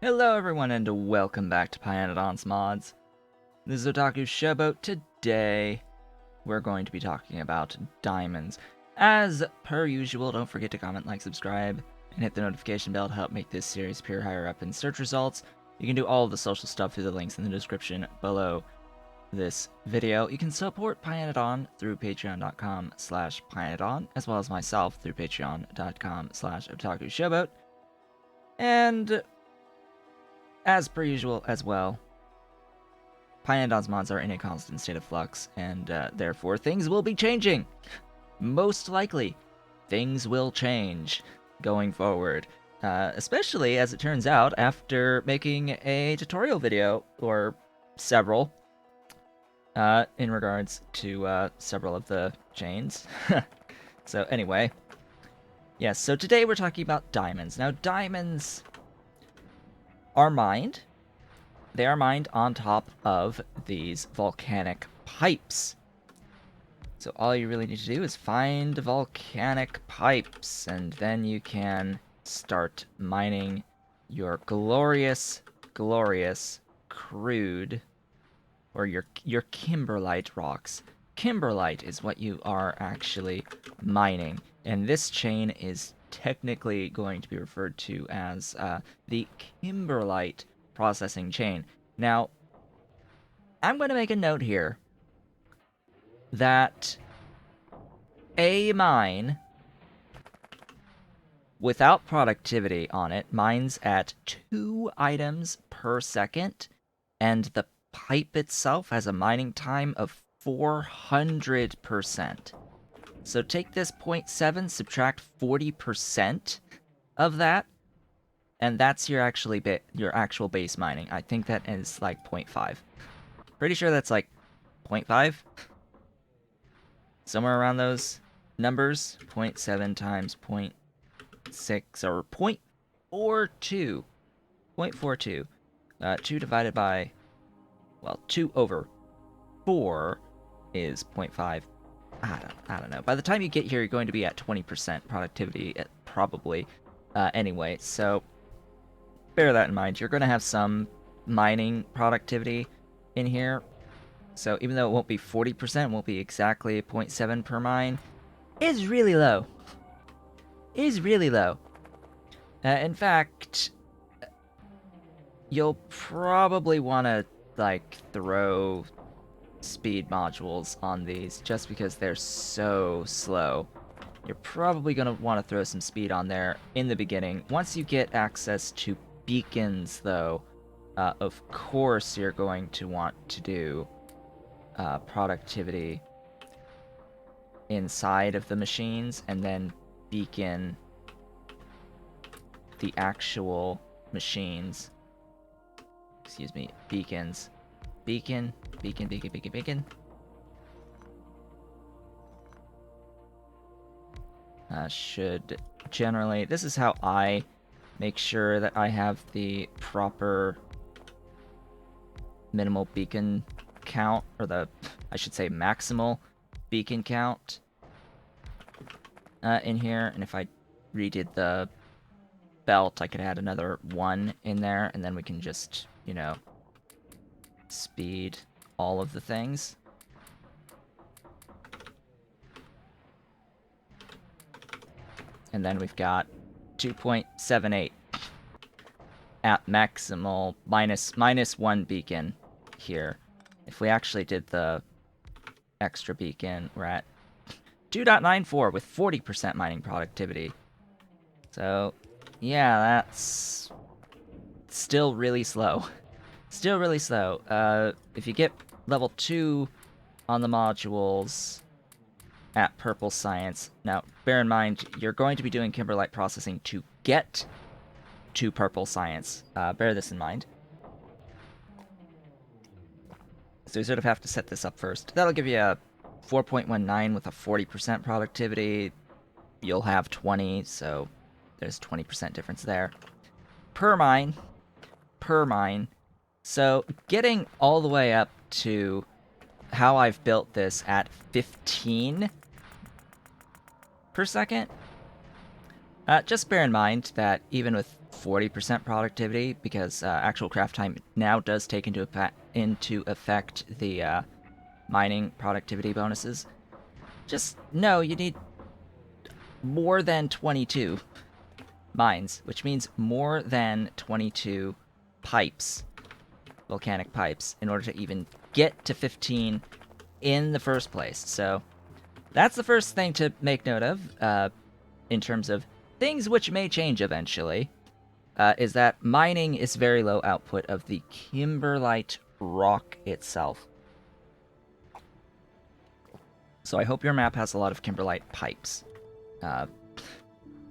Hello everyone and welcome back to Pyanodons Mods. This is Otaku Showboat. Today we're going to be talking about diamonds. As per usual, don't forget to comment, like, subscribe, and hit the notification bell to help make this series appear higher up in search results. You can do all of the social stuff through the links in the description below this video. You can support Pyanodon through patreon.com/Pyanodon, as well as myself through patreon.com/OtakuShowboat. And as per usual as well, Pyanodons mods are in a constant state of flux, and therefore things will be changing. Most likely, things will change going forward. Especially, as it turns out, after making a tutorial video, or several, in regards to several of the chains. So anyway, yes, so today we're talking about diamonds. Now, diamonds are mined. They are mined on top of these volcanic pipes. So all you really need to do is find volcanic pipes, and then you can start mining your glorious, glorious, crude, or your kimberlite rocks. Kimberlite is what you are actually mining, and this chain is technically going to be referred to as the kimberlite processing chain. Now, I'm going to make a note here that a mine without productivity on it mines at 2 items per second, and the pipe itself has a mining time of 400%. So take this 0.7, subtract 40% of that, and that's your actual base mining. I think that is like 0.5. Pretty sure that's like 0.5. Somewhere around those numbers. 0.7 times 0.6, or 0.42. 0.42. 2 divided by, well, 2 over 4 is 0.5. I don't know. By the time you get here, you're going to be at 20% productivity, probably. Anyway, so bear that in mind. You're going to have some mining productivity in here. So even though it won't be 40%, it won't be exactly 0.7 per mine, is really low. Is really low. In fact, you'll probably want to, like, throw speed modules on these just because they're so slow. You're probably going to want to throw some speed on there in the beginning. Once you get access to beacons, though, of course you're going to want to do productivity inside of the machines, and then beacon the actual machines. Excuse me, beacons. Beacon. Should generally... This is how I make sure that I have the proper minimal beacon count, or I should say maximal beacon count in here. And if I redid the belt, I could add another 1 in there, and then we can just, you know, speed all of the things. And then we've got 2.78 at maximal minus 1 beacon here. If we actually did the extra beacon, we're at 2.94 with 40% mining productivity. So, yeah, that's still really slow. Still really slow. If you get level 2 on the modules at Purple Science, now, bear in mind, you're going to be doing kimberlite processing to get to Purple Science. Bear this in mind. So you sort of have to set this up first. That'll give you a 4.19 with a 40% productivity. You'll have 20, so there's 20% difference there. Per mine. So getting all the way up to how I've built this at 15 per second Just bear in mind that even with 40% productivity, because actual craft time now does take into effect the mining productivity bonuses, just know you need more than 22 mines, which means more than 22 pipes, volcanic pipes, in order to even get to 15 in the first place. So that's the first thing to make note of in terms of things which may change eventually, is that mining is very low output of the kimberlite rock itself. So I hope your map has a lot of kimberlite pipes.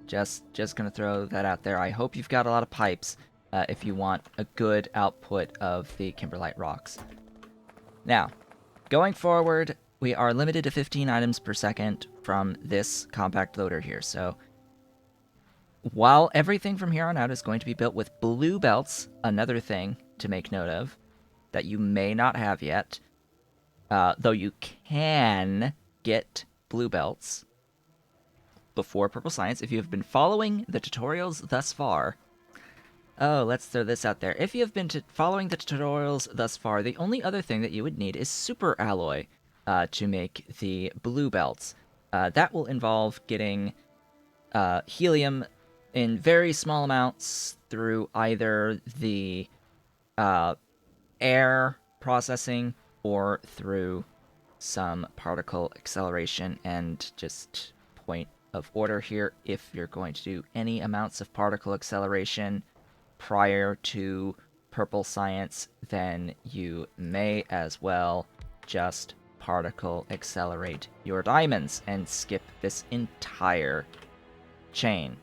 Just gonna throw that out there. I hope you've got a lot of pipes if you want a good output of the kimberlite rocks. Now, going forward, we are limited to 15 items per second from this compact loader here. So while everything from here on out is going to be built with blue belts, another thing to make note of that you may not have yet, though you can get blue belts before Purple Science if you have been following the tutorials thus far. Oh, let's throw this out there. If you have been following the tutorials thus far, the only other thing that you would need is super alloy to make the blue belts. That will involve getting helium in very small amounts through either the air processing or through some particle acceleration. And just point of order here, if you're going to do any amounts of particle acceleration prior to Purple Science, then you may as well just particle accelerate your diamonds and skip this entire chain.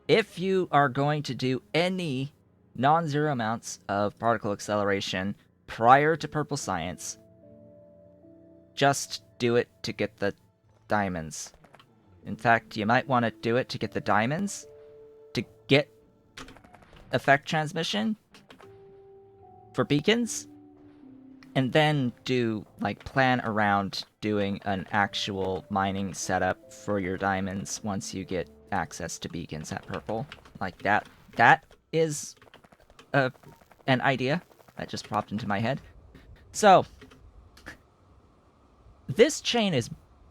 If you are going to do any non-zero amounts of particle acceleration prior to Purple Science, just do it to get the diamonds. In fact, you might want to do it to get the diamonds, to get effect transmission for beacons, and then plan around doing an actual mining setup for your diamonds once you get access to beacons at Purple. Like that. That is an idea that just popped into my head. So, this chain is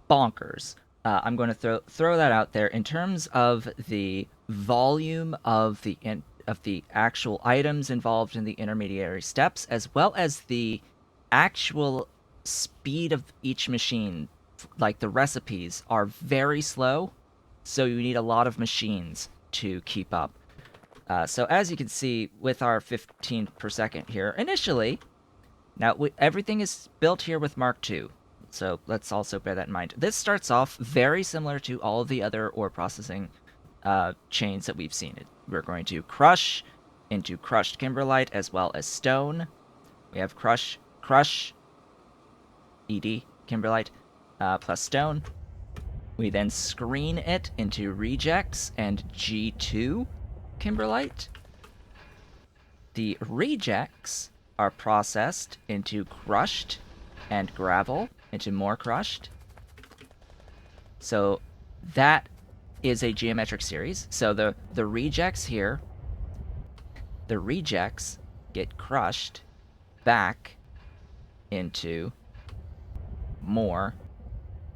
bonkers. I'm going to throw that out there in terms of the volume of the actual items involved in the intermediary steps, as well as the actual speed of each machine. Like, the recipes are very slow, so you need a lot of machines to keep up. So as you can see with our 15 per second here, initially, now everything is built here with Mark II. So let's also bear that in mind. This starts off very similar to all of the other ore processing chains that we've seen. We're going to crush into crushed kimberlite as well as stone. We have crush, ED, kimberlite, plus stone. We then screen it into rejects and G2 kimberlite. The rejects are processed into crushed and gravel, into more crushed. So that is a geometric series. So the rejects here, the rejects get crushed back into more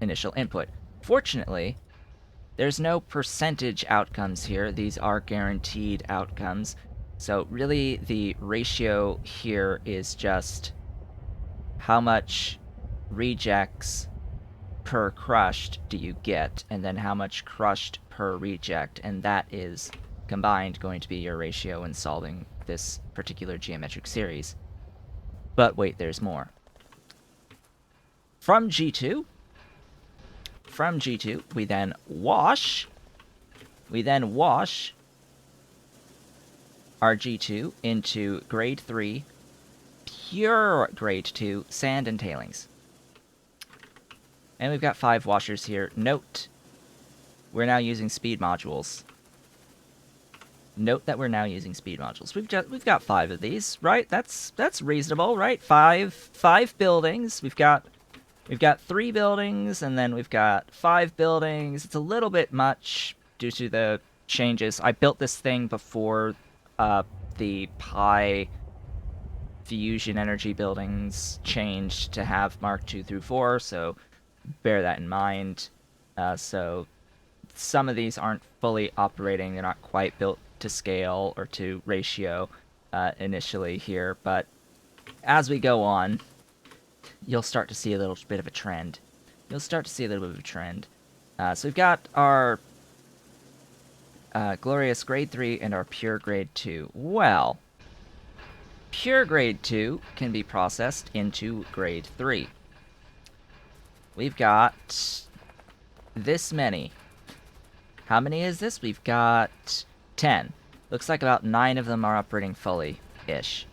initial input. Fortunately, there's no percentage outcomes here. These are guaranteed outcomes. So really the ratio here is just how much rejects per crushed do you get, and then how much crushed per reject, and that is combined going to be your ratio in solving this particular geometric series. But wait, there's more. From G2, we then wash our G2 into grade 3, pure grade 2 sand and tailings. And we've got 5 washers here. Note, we're now using speed modules. Note that we're now using speed modules. We've got 5 of these, right? That's reasonable, right? Five buildings. We've got we've got 3 buildings, and then we've got 5 buildings. It's a little bit much due to the changes. I built this thing before the Pi fusion energy buildings changed to have Mark 2 through 4, so bear that in mind. So some of these aren't fully operating. They're not quite built to scale or to ratio initially here, but as we go on, you'll start to see a little bit of a trend. So we've got our glorious grade 3 and our pure grade 2. Well, pure grade 2 can be processed into grade 3. We've got this many. How many is this? We've got 10. Looks like about 9 of them are operating fully-ish,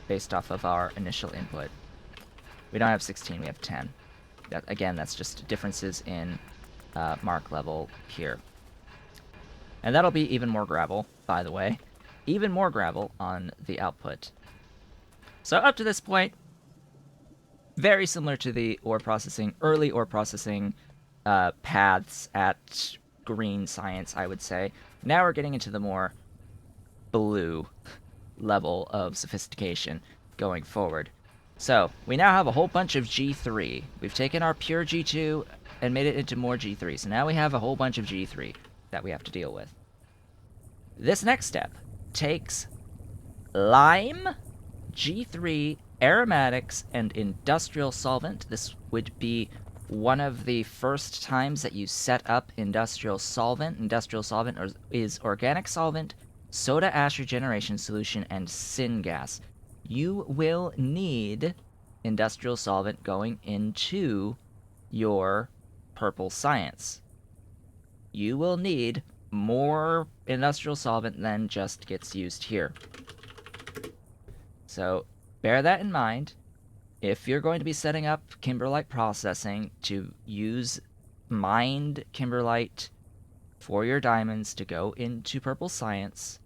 based off of our initial input. We don't have 16, we have 10. Again, that's just differences in mark level here. And that'll be even more gravel, by the way. Even more gravel on the output. So up to this point, very similar to the early ore processing paths at green science, I would say. Now we're getting into the more blue level of sophistication going forward. So we now have a whole bunch of G3. We've taken our pure G2 and made it into more G3. So now we have a whole bunch of G3 that we have to deal with. This next step takes lime, G3, aromatics, and industrial solvent. This would be one of the first times that you set up industrial solvent. Industrial solvent is organic solvent, soda ash regeneration solution, and syngas. You will need industrial solvent going into your purple science. You will need more industrial solvent than just gets used here. So bear that in mind. If you're going to be setting up kimberlite processing to use mined kimberlite for your diamonds to go into purple science,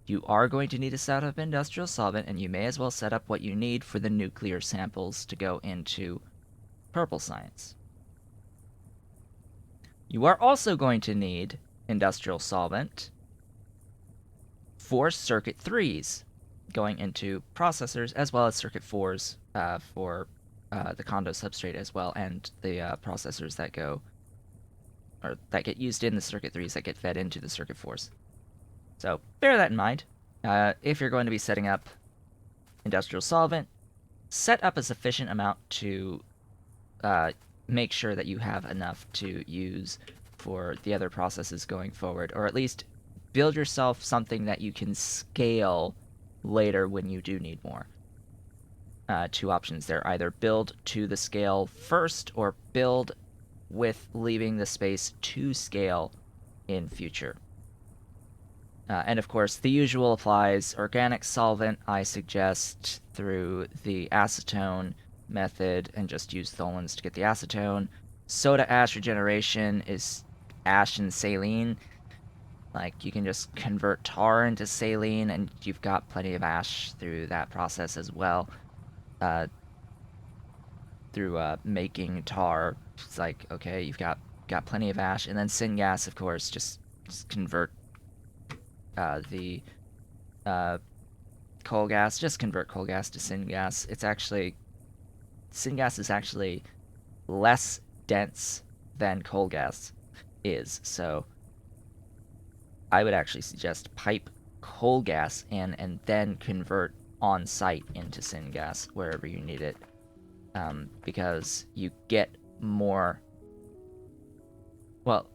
you are going to need to set up industrial solvent, and you may as well set up what you need for the nuclear samples to go into purple science. You are also going to need industrial solvent for circuit 3s going into processors, as well as circuit 4s for the condo substrate as well, and the processors that get used in the circuit 3s that get fed into the circuit 4s. So bear that in mind. If you're going to be setting up industrial solvent, set up a sufficient amount to make sure that you have enough to use for the other processes going forward, or at least build yourself something that you can scale later when you do need more. 2 options there. Either build to the scale first, or build with leaving the space to scale in future. And of course, the usual applies. Organic solvent, I suggest through the acetone method, and just use tholins to get the acetone. Soda ash regeneration is ash and saline. Like, you can just convert tar into saline, and you've got plenty of ash through that process as well. Through making tar, it's like, okay, you've got plenty of ash. And then syngas, of course, just convert the coal gas. Just convert coal gas to syngas. Syngas is actually less dense than coal gas is, so I would actually suggest pipe coal gas in and then convert on site into syngas wherever you need it, because you get more. Well,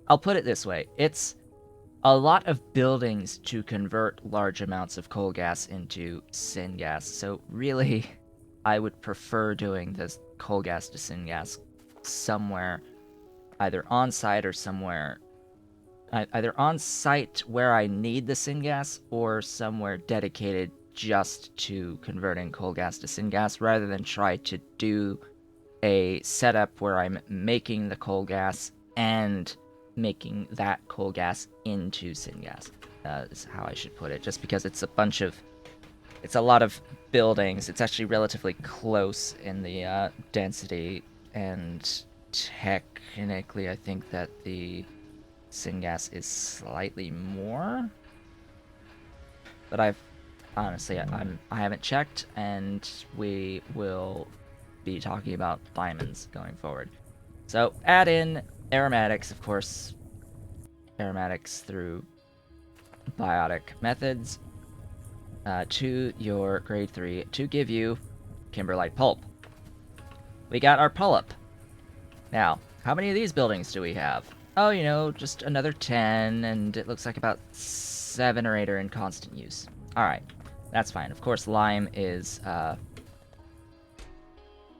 I'll put it this way: it's a lot of buildings to convert large amounts of coal gas into syngas. So really, I would prefer doing this coal gas to syngas somewhere, either on site or somewhere. Either on site where I need the syngas, or somewhere dedicated just to converting coal gas to syngas, rather than try to do a setup where I'm making the coal gas and making that coal gas into syngas. Is how I should put it, just because it's a bunch of it's a lot of buildings. It's actually relatively close in the density, and technically I think that the syngas is slightly more. But I've honestly I haven't checked, and we will be talking about diamonds going forward. So add in aromatics, of course, aromatics through biotic methods to your grade 3 to give you kimberlite pulp. We got our pulp. Now, how many of these buildings do we have? Oh, you know, just another 10, and it looks like about 7 or 8 are in constant use. Alright, that's fine. Of course, lime is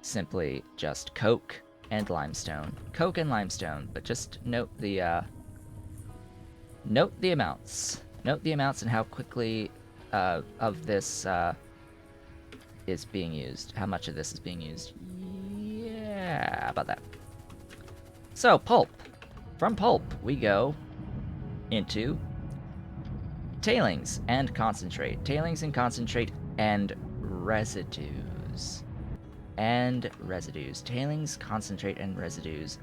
simply just coke and limestone. Coke and limestone, but just note the amounts. Note the amounts and how quickly of this is being used. How much of this is being used. Yeah, about that. So, pulp. From pulp, we go into tailings and concentrate. Tailings and concentrate and residues. And residues. Tailings, concentrate, and residues.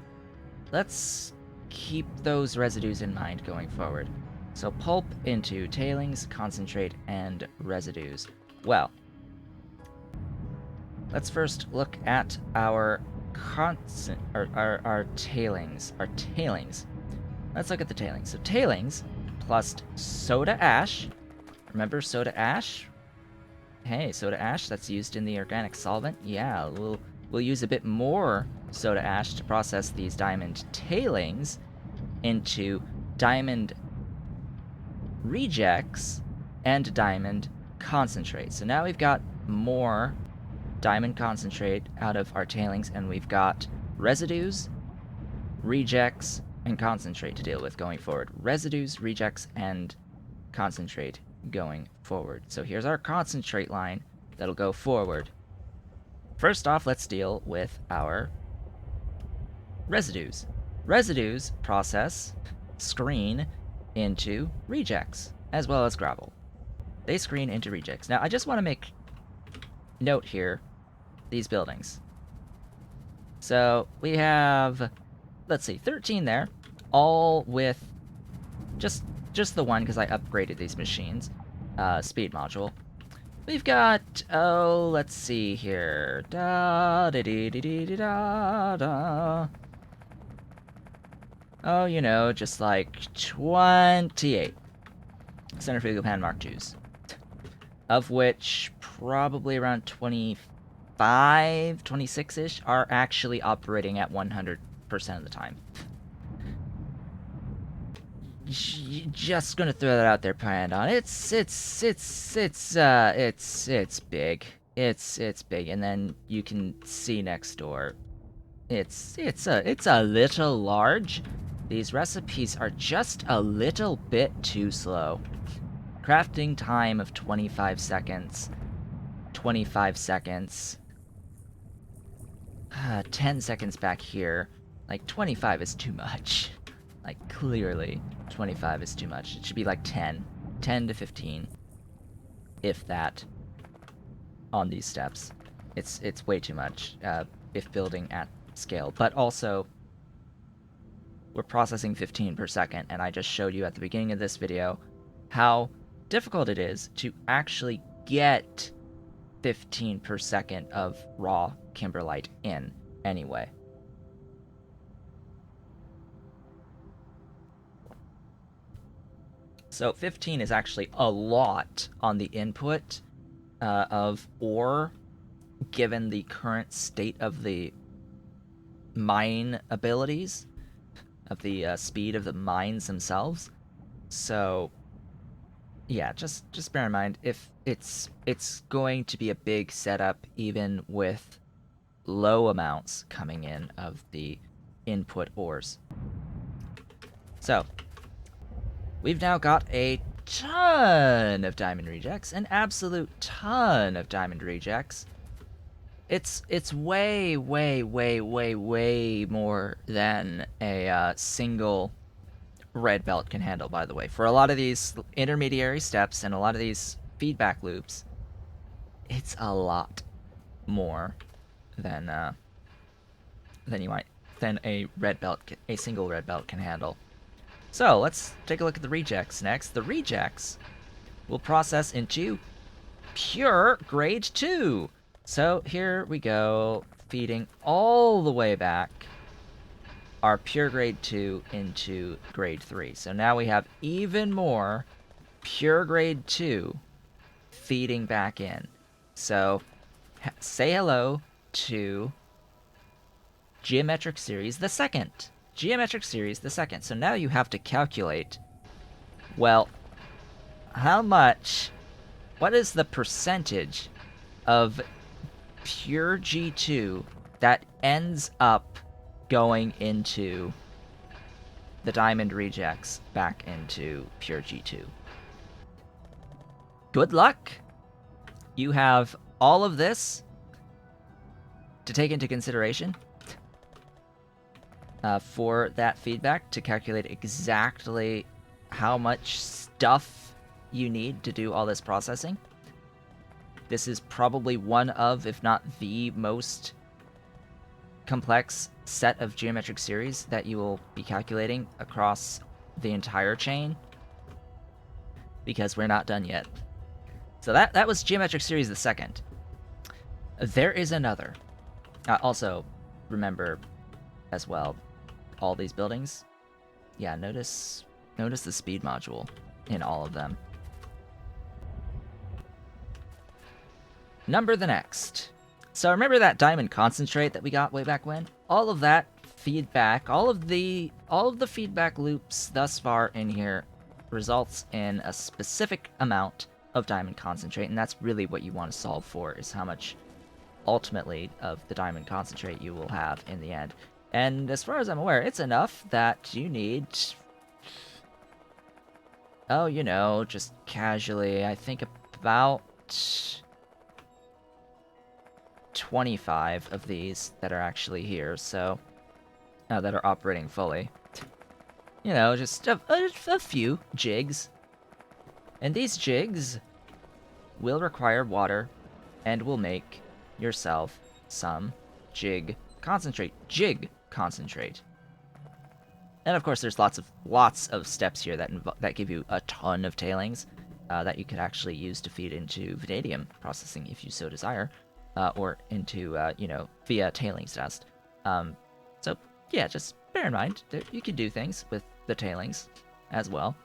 Let's keep those residues in mind going forward. So pulp into tailings, concentrate, and residues. Well, let's first look at our our tailings. Our tailings. Let's look at the tailings. So tailings plus soda ash. Remember soda ash? Hey, soda ash, that's used in the organic solvent. Yeah, we'll use a bit more soda ash to process these diamond tailings into diamond rejects and diamond concentrate. So now we've got more diamond concentrate out of our tailings, and we've got residues, rejects, and concentrate to deal with going forward. Residues, rejects, and concentrate going forward. So here's our concentrate line that'll go forward. First off, let's deal with our residues. Residues process, screen into rejects, as well as gravel. They screen into rejects. Now, I just want to make note here, these buildings. So we have, let's see, 13 there, all with just the one, because I upgraded these machines. Speed module. We've got, oh, let's see here. Da da dee dee dee dee da da. Oh, you know, just like 28 centrifugal pan Mark IIs, of which probably around 25, 26-ish are actually operating at 100% of the time. Just gonna throw that out there, Pyandon. It's big. It's big, and then you can see next door. It's a little large. These recipes are just a little bit too slow. Crafting time of 25 seconds. 25 seconds. 10 seconds back here. Like, 25 is too much. Like, clearly, 25 is too much. It should be like 10. 10 to 15. If that. On these steps. It's way too much, if building at scale. But also, we're processing 15 per second, and I just showed you at the beginning of this video how difficult it is to actually get 15 per second of raw kimberlite in anyway. So 15 is actually a lot on the input of ore, given the current state of the mine abilities, of the speed of the mines themselves. So yeah, just bear in mind, if it's going to be a big setup even with low amounts coming in of the input ores. So we've now got a ton of diamond rejects, an absolute ton of diamond rejects. It's way more than a single red belt can handle, by the way. For a lot of these intermediary steps and a lot of these feedback loops, it's a lot more than you might than a single red belt can handle. So let's take a look at the rejects next. The rejects will process into pure grade 2. So here we go, feeding all the way back our pure grade 2 into grade 3. So now we have even more pure grade 2 feeding back in. So say hello to geometric series the second. Geometric series the second. So now you have to calculate, well, what is the percentage of pure G2 that ends up going into the diamond rejects back into pure G2? Good luck. You have all of this to take into consideration for that feedback, to calculate exactly how much stuff you need to do all this processing. This is probably one of, if not the most complex set of geometric series that you will be calculating across the entire chain, because we're not done yet. So that was geometric series the second. There is another. Also, remember as well, all these buildings. Yeah, notice the speed module in all of them. Number the next. So remember that diamond concentrate that we got way back when? All of that feedback, all of the feedback loops thus far in here results in a specific amount of diamond concentrate, and that's really what you want to solve for, is how much ultimately of the diamond concentrate you will have in the end. And as far as I'm aware, it's enough that you need, oh, you know, just casually, I think about 25 of these that are actually here, so that are operating fully. You know, just a few jigs. And these jigs will require water and will make yourself some jig concentrate. And of course, there's lots of steps here that give you a ton of tailings that you could actually use to feed into vanadium processing if you so desire, or into via tailings dust. So yeah, just bear in mind that you can do things with the tailings as well.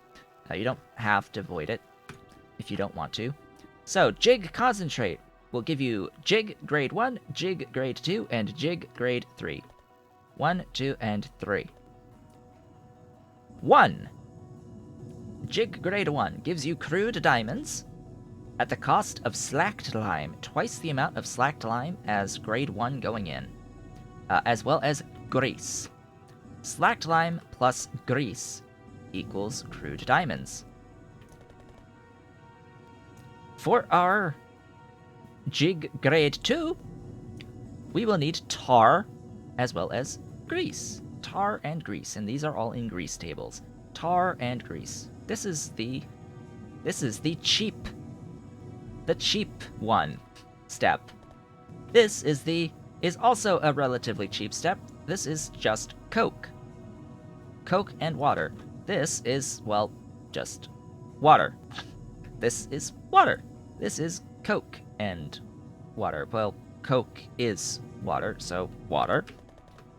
You don't have to void it if you don't want to. So jig concentrate will give you jig grade 1, jig grade 2, and jig grade 3. 1, 2, and 3. 1. Jig grade 1 gives you crude diamonds at the cost of slacked lime, twice the amount of slacked lime as grade 1 going in, as well as grease. Slacked lime plus grease equals crude diamonds. For our jig grade 2, we will need tar as well as grease. Tar and grease, and these are all in grease tables. Tar and grease. This is the cheap one step. This is also a relatively cheap step. This is just coke. Coke and water. This is, well, just water. This is water. This is coke and water. Well, coke is water, so water.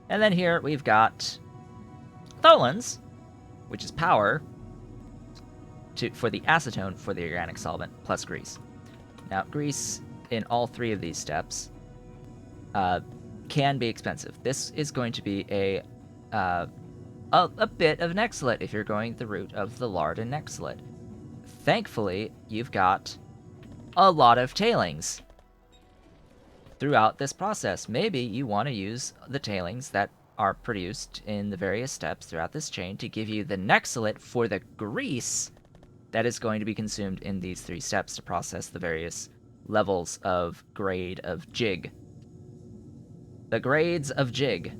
And then here we've got tholins, which is power for the acetone for the organic solvent, plus grease. Now, grease in all three of these steps can be expensive. This is going to be a bit of an exilate if you're going the route of the lard and exilate. Thankfully, you've got a lot of tailings throughout this process. Maybe you want to use the tailings that are produced in the various steps throughout this chain to give you the nexilate for the grease that is going to be consumed in these 3 steps to process the various levels of grade of jig. The grades of jig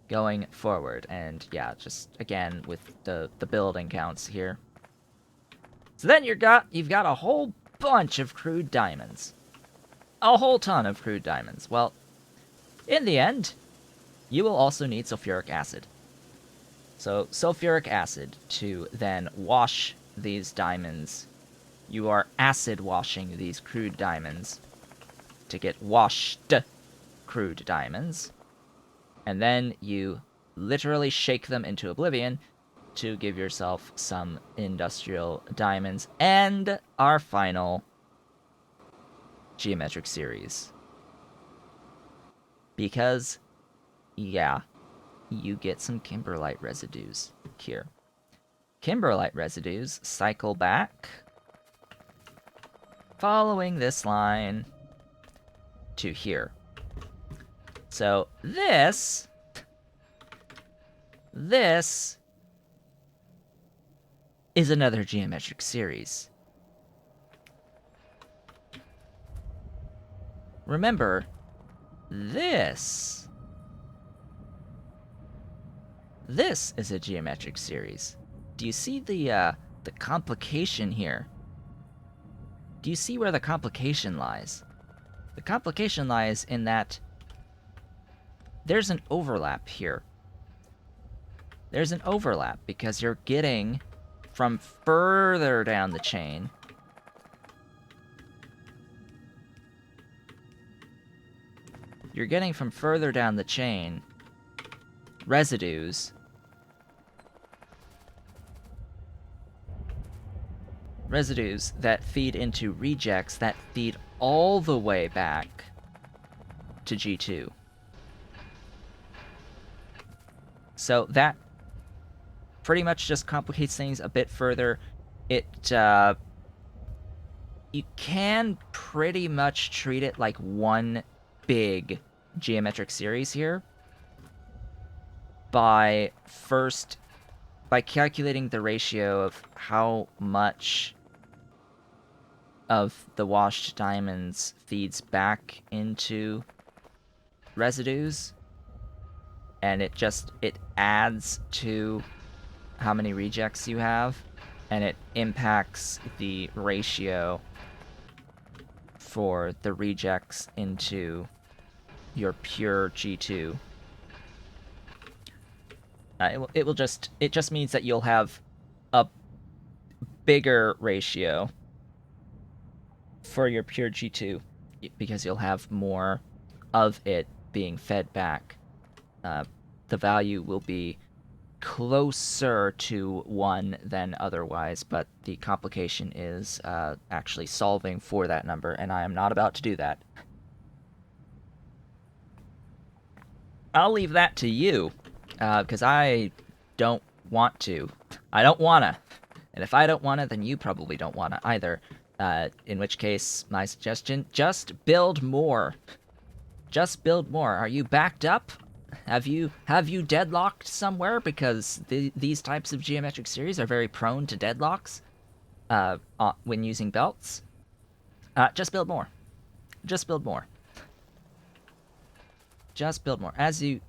going forward. And yeah, just again with the building counts here. So then you've got a whole bunch of crude diamonds. A whole ton of crude diamonds. Well, in the end, you will also need sulfuric acid. So, sulfuric acid to then wash these diamonds. You are acid washing these crude diamonds to get washed crude diamonds. And then you literally shake them into oblivion to give yourself some industrial diamonds and our final geometric series. Because, yeah, you get some kimberlite residues here. Kimberlite residues cycle back, following this line to here. So this is another geometric series. Remember, this is a geometric series. Do you see the complication here? Do you see where the complication lies? The complication lies in that there's an overlap here. There's an overlap because you're getting from further down the chain residues that feed into rejects that feed all the way back to G2. So that pretty much just complicates things a bit further. You can pretty much treat it like one big geometric series here by calculating the ratio of how much of the washed diamonds feeds back into residues, and it adds to how many rejects you have, and it impacts the ratio for the rejects into your pure G2. It just means that you'll have a bigger ratio for your pure G2 because you'll have more of it being fed back. The value will be closer to 1 than otherwise, but the complication is actually solving for that number, and I am not about to do that. I'll leave that to you, because I don't want to. I don't wanna. And if I don't wanna, then you probably don't wanna either. In which case, my suggestion, just build more. Just build more. Are you backed up? Have you deadlocked somewhere? Because these types of geometric series are very prone to deadlocks when using belts. Just build more. Just build more. Just build more. As you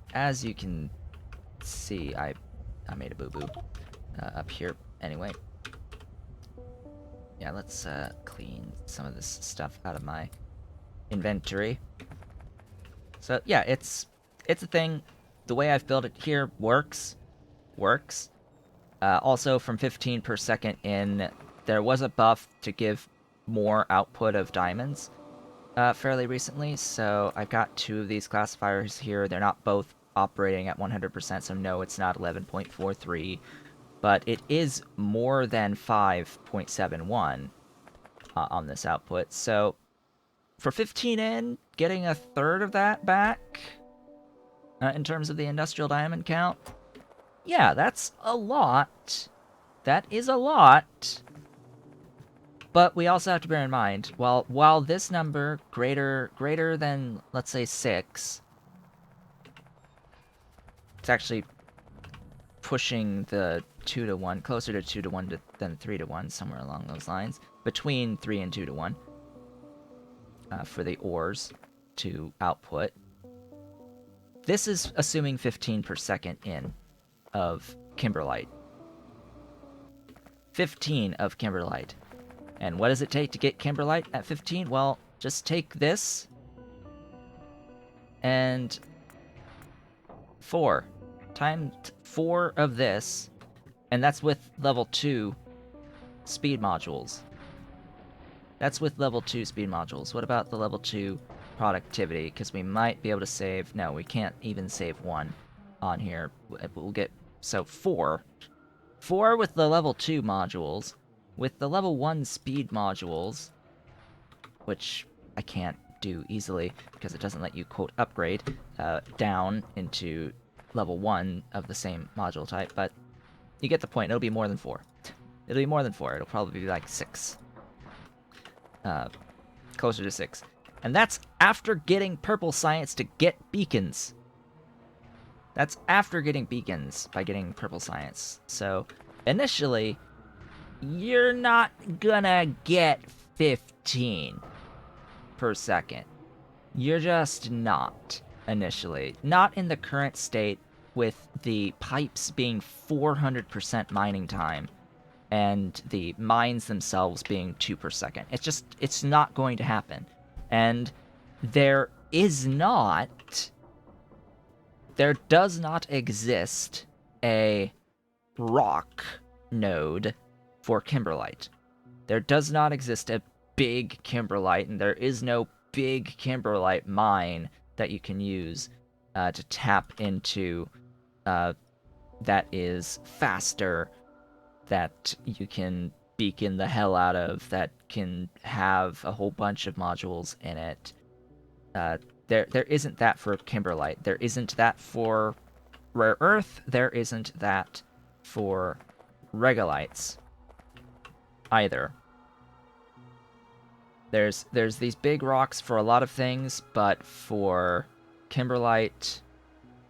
can see, I made a boo-boo up here anyway. Yeah, let's clean some of this stuff out of my inventory. So yeah, it's a thing. The way I've built it here works. Also, from 15 per second in, there was a buff to give more output of diamonds fairly recently, so I've got 2 of these classifiers here. They're not both operating at 100%, so no, it's not 11.43, but it is more than 5.71 on this output. So for 15 in, getting a third of that back in terms of the industrial diamond count, yeah, that's a lot. That is a lot. But we also have to bear in mind, while this number greater than, let's say, 6, it's actually pushing the 2 to 1, closer to 2 to 1 than 3 to 1, somewhere along those lines, between 3 and 2 to 1 for the ores to output. This is assuming 15 per second in of kimberlite. 15 of kimberlite. And what does it take to get kimberlite at 15? Well, just take this and 4 times 4 of this, and that's with level 2 speed modules. That's with level 2 speed modules. What about the level 2 productivity? Because we might be able to save... No, we can't even save 1 on here. We'll get... So 4. 4 with the level 2 modules. With the level 1 speed modules, which I can't do easily because it doesn't let you, quote, upgrade down into level 1 of the same module type, but you get the point. It'll be more than 4. It'll be more than 4. It'll probably be like 6. Closer to 6. And that's after getting purple science to get beacons. That's after getting beacons by getting purple science. So, initially, you're not gonna get 15 per second. You're just not, initially. Not in the current state with the pipes being 400% mining time and the mines themselves being 2 per second. It's not going to happen. And there does not exist a rock node for kimberlite. There does not exist a big kimberlite, and there is no big kimberlite mine that you can use to tap into that is faster, that you can beacon the hell out of, that can have a whole bunch of modules in it. There isn't that for kimberlite. There isn't that for rare earth. There isn't that for regolites either. There's these big rocks for a lot of things, but for kimberlite,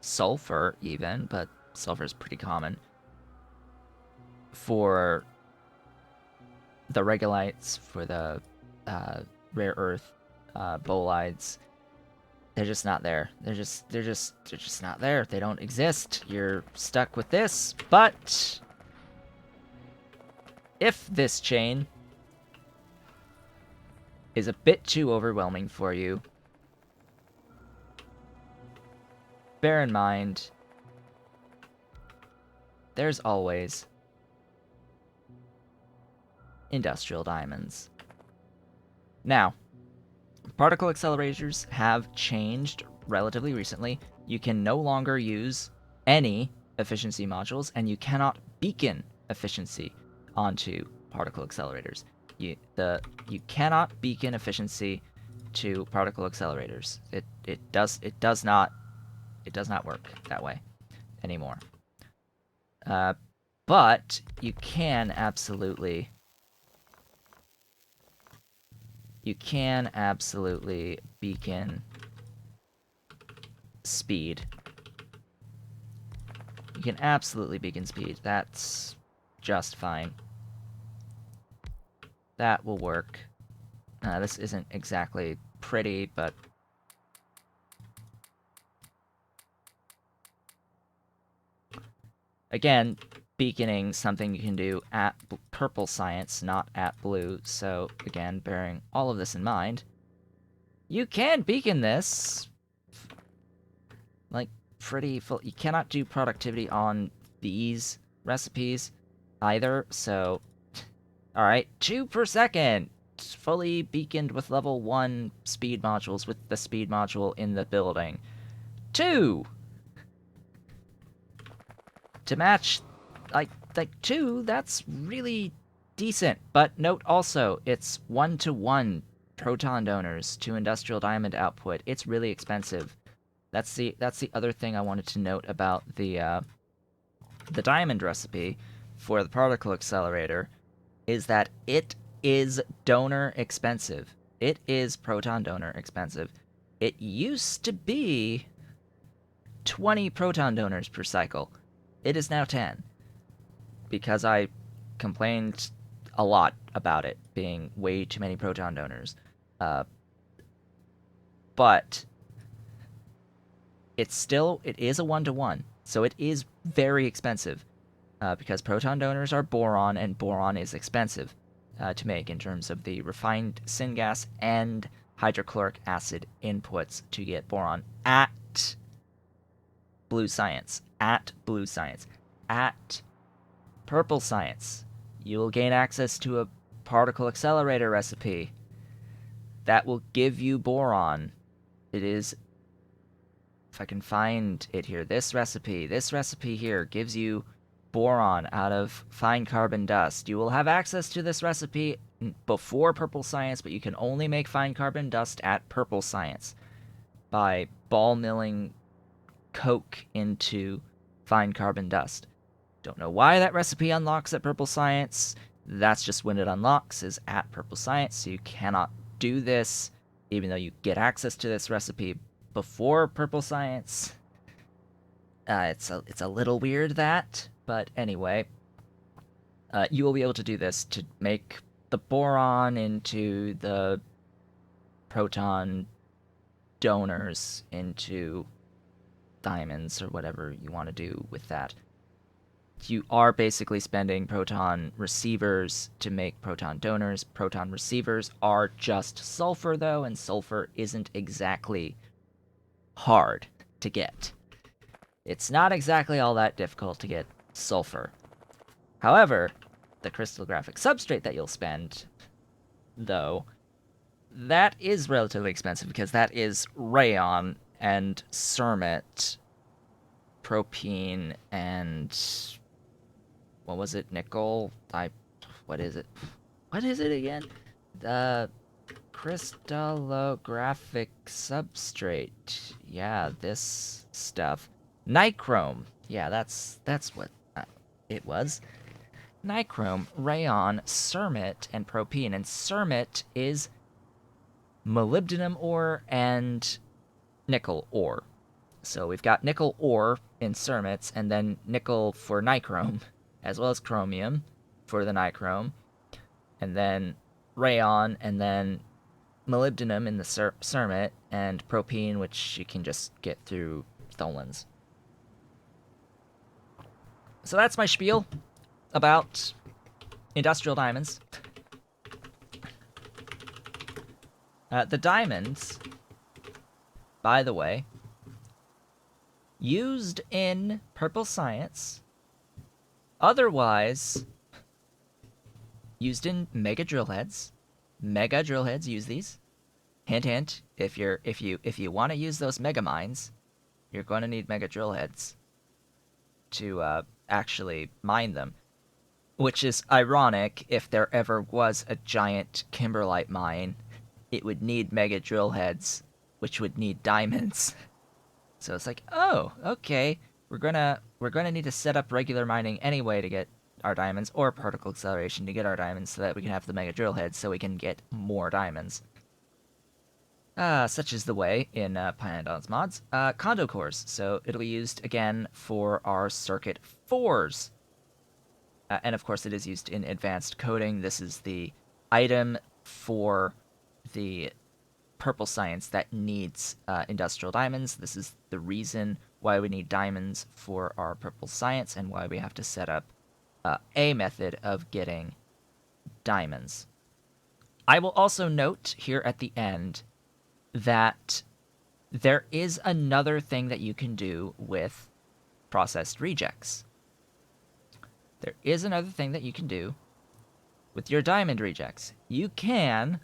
sulfur even, but sulfur is pretty common. For the regolites, for the rare earth bolides, they're just not there. They're just not there. They don't exist. You're stuck with this. But if this chain is a bit too overwhelming for you, bear in mind, there's always industrial diamonds. Now, particle accelerators have changed relatively recently. You can no longer use any efficiency modules, and you cannot beacon efficiency onto particle accelerators. You cannot beacon efficiency to particle accelerators. It does not work that way anymore. But you can absolutely beacon speed. You can absolutely beacon speed. That's just fine. That will work. This isn't exactly pretty, but again, beaconing something you can do at purple science, not at blue. So again, bearing all of this in mind, you can beacon this like pretty full. You cannot do productivity on these recipes either. So, all right, 2 per second, fully beaconed with level 1 speed modules with the speed module in the building. 2 to match. Like 2, that's really decent. But note also, it's 1-to-1 proton donors to industrial diamond output. It's really expensive. That's the other thing I wanted to note about the diamond recipe for the particle accelerator, is that it is donor expensive. It is proton donor expensive. It used to be 20 proton donors per cycle. It is now 10. Because I complained a lot about it being way too many proton donors. But it is a 1-to-1, so it is very expensive. Because proton donors are boron, and boron is expensive. to make in terms of the refined syngas and hydrochloric acid inputs to get boron at blue science. At blue science. At purple science, you will gain access to a particle accelerator recipe that will give you boron. It is, if I can find it here, this recipe here gives you boron out of fine carbon dust. You will have access to this recipe before purple science, but you can only make fine carbon dust at purple science by ball milling coke into fine carbon dust. Don't know why that recipe unlocks at purple science. That's just when it unlocks, is at purple science. So you cannot do this, even though you get access to this recipe before purple science. It's a little weird, that, but anyway, you will be able to do this to make the boron into the proton donors into diamonds, or whatever you want to do with that. You are basically spending proton receivers to make proton donors. Proton receivers are just sulfur, though, and sulfur isn't exactly hard to get. It's not exactly all that difficult to get sulfur. However, the crystallographic substrate that you'll spend, though, that is relatively expensive, because that is rayon and cermet, propene, and what was it? Nickel? What is it? What is it again? The crystallographic substrate. Yeah, this stuff. Nichrome. Yeah, that's what it was. Nichrome, rayon, cermet, and propene. And cermet is molybdenum ore and nickel ore. So we've got nickel ore in cermets, and then nickel for nichrome, as well as chromium for the nichrome, and then rayon, and then molybdenum in the cermet, and propene, which you can just get through tholins. So that's my spiel about industrial diamonds. The diamonds, by the way, used in purple science, otherwise used in mega drill heads. Mega drill heads use these. Hint, hint. If you want to use those mega mines, you're going to need mega drill heads to actually mine them. Which is ironic. If there ever was a giant kimberlite mine, it would need mega drill heads, which would need diamonds. So it's like, oh, okay, we're gonna need to set up regular mining anyway to get our diamonds, or particle acceleration to get our diamonds, so that we can have the mega drill heads, so we can get more diamonds. Such is the way in Pyanodons mods. Condo cores, so it'll be used again for our circuit 4s. And of course it is used in advanced coding. This is the item for the purple science that needs industrial diamonds. This is the reason why we need diamonds for our purple science, and why we have to set up a method of getting diamonds. I will also note here at the end that there is another thing that you can do with processed rejects. There is another thing that you can do with your diamond rejects. You can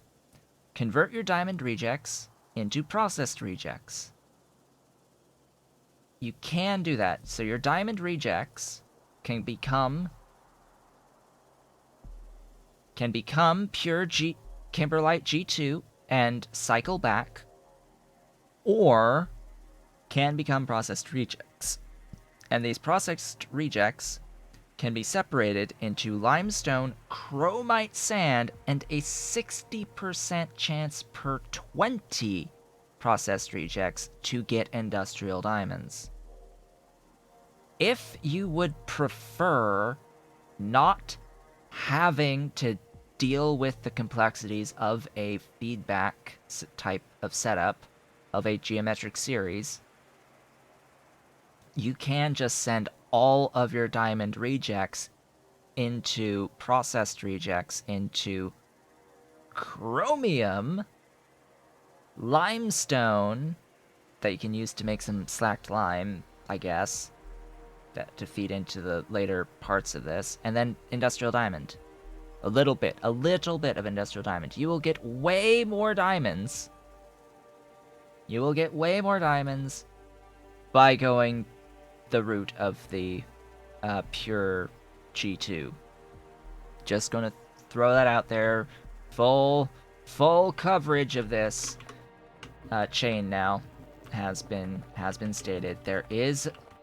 convert your diamond rejects into processed rejects. You can do that. So your diamond rejects can become pure kimberlite G2 and cycle back, or can become processed rejects. And these processed rejects can be separated into limestone, chromite sand, and a 60% chance per 20 processed rejects to get industrial diamonds. If you would prefer not having to deal with the complexities of a feedback type of setup of a geometric series, you can just send all of your diamond rejects into processed rejects into chromium, limestone that you can use to make some slacked lime, I guess, to feed into the later parts of this, and then industrial diamond. A little bit of industrial diamond. You will get way more diamonds. You will get way more diamonds by going the route of the pure G2. Just gonna throw that out there. Full coverage of this chain now has been stated.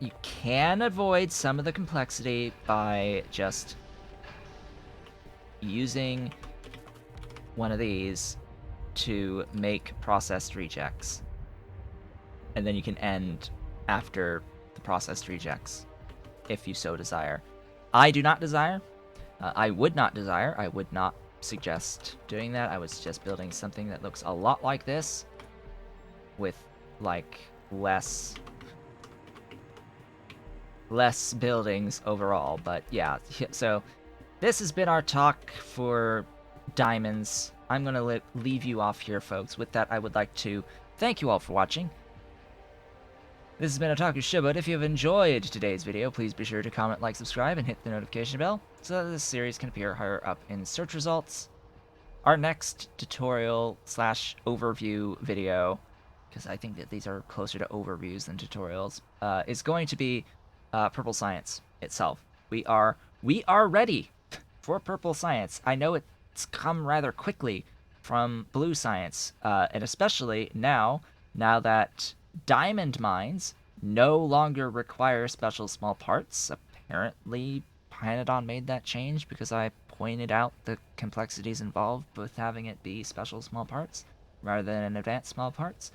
You can avoid some of the complexity by just using one of these to make processed rejects, and then you can end after the processed rejects if you so desire. I do not desire. I would not desire. I would not suggest doing that. I was just building something that looks a lot like this with like less buildings overall. But yeah, so this has been our talk for diamonds. I'm going to leave you off here, folks. With that, I would like to thank you all for watching. This has been Otaku Showboat. If you have enjoyed today's video, please be sure to comment, like, subscribe, and hit the notification bell so that this series can appear higher up in search results. Our next tutorial / overview video, because I think that these are closer to overviews than tutorials, is going to be Purple Science itself. We are ready for Purple Science. I know it's come rather quickly from Blue Science, and especially now that diamond mines no longer require special small parts. Apparently, Pyanodon made that change because I pointed out the complexities involved with having it be special small parts rather than advanced small parts.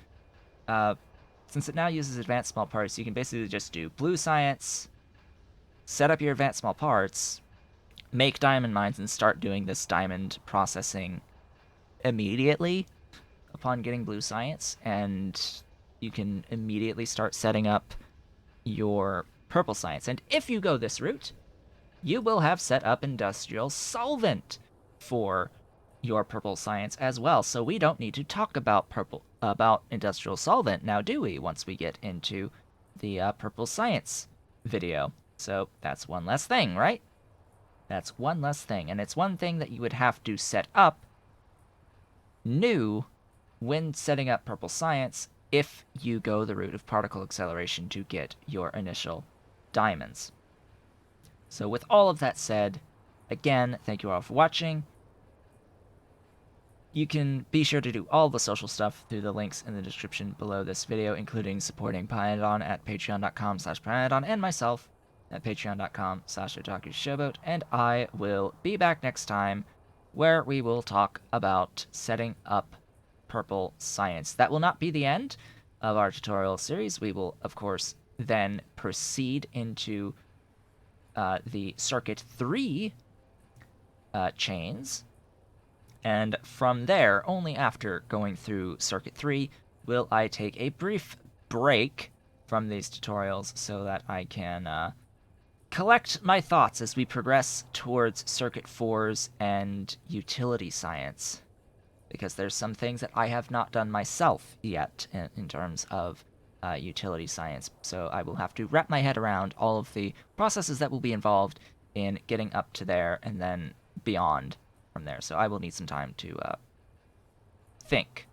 Since it now uses advanced small parts, you can basically just do Blue Science, set up your advanced small parts, make diamond mines, and start doing this diamond processing immediately upon getting Blue Science, and you can immediately start setting up your Purple Science. And if you go this route, you will have set up Industrial Solvent for your Purple Science as well. So we don't need to talk about Industrial Solvent now, do we, once we get into the Purple Science video. So that's one less thing, right? That's one less thing, and it's one thing that you would have to set up new when setting up Purple Science if you go the route of particle acceleration to get your initial diamonds. So with all of that said, again, thank you all for watching. You can be sure to do all the social stuff through the links in the description below this video, including supporting Pyanodon at patreon.com/Pyanodon and myself at patreon.com/OtakuShowboat, and I will be back next time where we will talk about setting up Purple Science. That will not be the end of our tutorial series. We will, of course, then proceed into the Circuit 3 chains, and from there, only after going through Circuit 3, will I take a brief break from these tutorials so that I can collect my thoughts as we progress towards Circuit 4s and Utility Science, because there's some things that I have not done myself yet in terms of Utility Science, so I will have to wrap my head around all of the processes that will be involved in getting up to there and then beyond from there. So I will need some time to think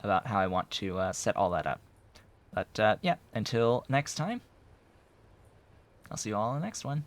about how I want to set all that up. But yeah, until next time, I'll see you all in the next one.